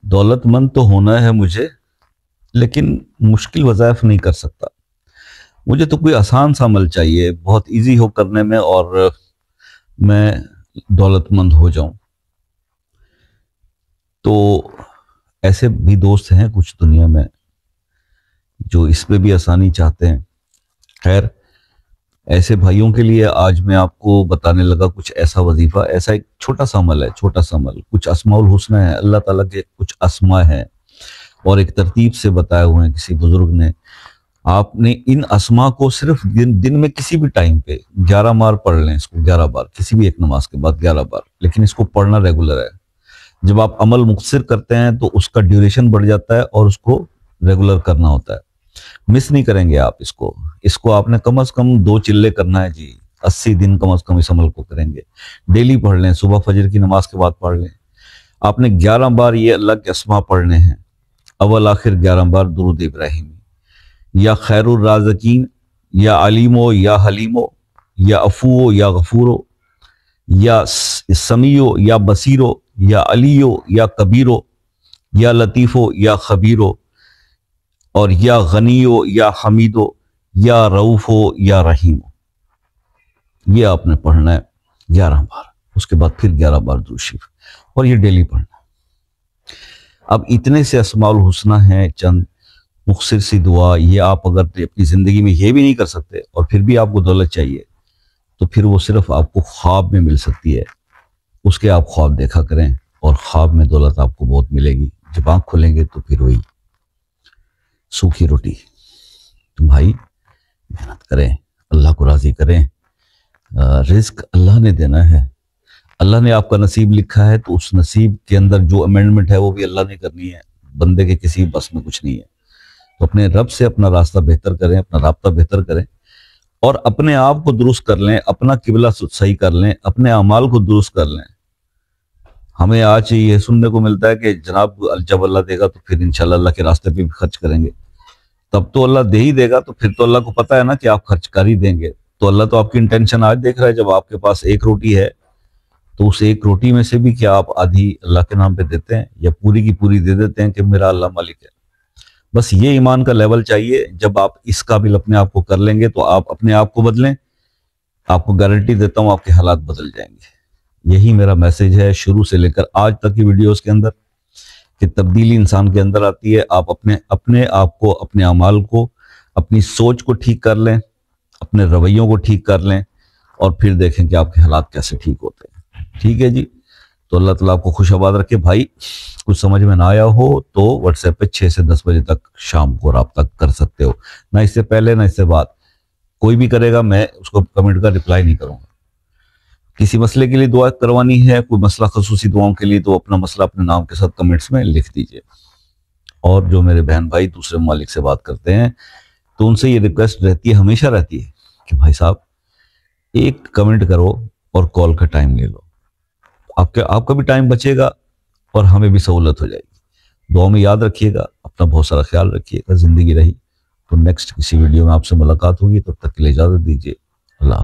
दौलतमंद तो होना है मुझे, लेकिन मुश्किल वज़ाइफ नहीं कर सकता। मुझे तो कोई आसान सा अमल चाहिए, बहुत इजी हो करने में, और मैं दौलतमंद हो जाऊं। तो ऐसे भी दोस्त हैं कुछ दुनिया में जो इसमें भी आसानी चाहते हैं। खैर, ऐसे भाइयों के लिए आज मैं आपको बताने लगा कुछ ऐसा वजीफा, ऐसा एक छोटा सा अमल है, छोटा सा अमल। कुछ अस्माउल हुस्ना है, अल्लाह ताला के कुछ अस्मा है और एक तरतीब से बताए हुए हैं किसी बुजुर्ग ने। आपने इन अस्मा को सिर्फ दिन में किसी भी टाइम पे 11 बार पढ़ लें, इसको 11 बार, किसी भी एक नमाज के बाद 11 बार, लेकिन इसको पढ़ना रेगुलर है। जब आप अमल मुक्सिर करते हैं तो उसका ड्यूरेशन बढ़ जाता है और उसको रेगुलर करना होता है। मिस नहीं करेंगे आप इसको। इसको आपने कम से कम 2 चिल्ले करना है जी। 80 दिन कम से कम इस अमल को करेंगे। डेली पढ़ लें, सुबह फजर की नमाज के बाद पढ़ लें। आपने 11 बार ये अल्लाह के अस्मा पढ़ने हैं। अव्वल आखिर 11 बार दुरूद इब्राहिमी, या खैरुर राज़कीन, या अलीमो या हलीमो, या अफूओ या गफूरो, या समीओ या बसीरो, या अलियो या कबीरो, या लतीफ़ो या खबीरो, और या गनियो या हमीदो, या रऊफो या रहीमो। ये आपने पढ़ना है 11 बार। उसके बाद फिर 11 बार दुरूद शरीफ, और ये डेली पढ़ना है। अब इतने से अस्माउल हुस्ना हैं, चंद मुख्तसर सी दुआ। ये आप अगर अपनी जिंदगी में ये भी नहीं कर सकते और फिर भी आपको दौलत चाहिए, तो फिर वो सिर्फ आपको ख्वाब में मिल सकती है। उसके आप ख्वाब देखा करें और ख्वाब में दौलत आपको बहुत मिलेगी। जब आंख खोलेंगे तो फिर वही सूखी रोटी। तो भाई मेहनत करें, अल्लाह को राजी करें। रिस्क अल्लाह ने देना है। अल्लाह ने आपका नसीब लिखा है, तो उस नसीब के अंदर जो अमेंडमेंट है वो भी अल्लाह ने करनी है। बंदे के किसी बस में कुछ नहीं है। तो अपने रब से अपना रास्ता बेहतर करें, अपना राब्ता बेहतर करें, और अपने आप को दुरुस्त कर लें, अपना किबला सही कर लें, अपने अमाल को दुरुस्त कर लें। हमें आज ये सुनने को मिलता है कि जनाब जब अल्लाह देगा तो फिर इंशाल्लाह अल्लाह के रास्ते पे भी खर्च करेंगे। तब तो अल्लाह दे ही देगा, तो फिर तो अल्लाह को पता है ना कि आप खर्च कर ही देंगे। तो अल्लाह तो आपकी इंटेंशन आज देख रहा है। जब आपके पास एक रोटी है, तो उस एक रोटी में से भी क्या आप आधी अल्लाह के नाम पे देते हैं, या पूरी की पूरी दे देते हैं कि मेरा अल्लाह मालिक है। बस ये ईमान का लेवल चाहिए। जब आप इस काबिल अपने आप को कर लेंगे तो आप अपने आप को बदलें। आपको गारंटी देता हूं आपके हालात बदल जाएंगे। यही मेरा मैसेज है शुरू से लेकर आज तक की वीडियोस के अंदर, कि तब्दीली इंसान के अंदर आती है। आप अपने अपने आप को, अपने अमाल को, अपनी सोच को ठीक कर लें, अपने रवैयों को ठीक कर लें, और फिर देखें कि आपके हालात कैसे ठीक होते हैं। ठीक है जी। तो अल्लाह ताला आपको खुश आबाद रखे। भाई कुछ समझ में ना आया हो तो व्हाट्सएप पे 6 से 10 बजे तक शाम को रब्ता कर सकते हो, ना इससे पहले ना इससे बाद। कोई भी करेगा, मैं उसको कमेंट का रिप्लाई नहीं करूंगा। किसी मसले के लिए दुआ करवानी है, कोई मसला खसूसी दुआओं के लिए, तो अपना मसला अपने नाम के साथ कमेंट्स में लिख दीजिए। और जो मेरे बहन भाई दूसरे ममालिक से बात करते हैं, तो उनसे ये रिक्वेस्ट रहती है, हमेशा रहती है, कि भाई साहब एक कमेंट करो और कॉल का टाइम ले लो। आपका भी टाइम बचेगा और हमें भी सहूलत हो जाएगी। दुआ में याद रखिएगा, अपना बहुत सारा ख्याल रखिएगा। जिंदगी रही तो नेक्स्ट किसी वीडियो में आपसे मुलाकात होगी। तब तक के लिए इजाजत दीजिए। अल्लाह।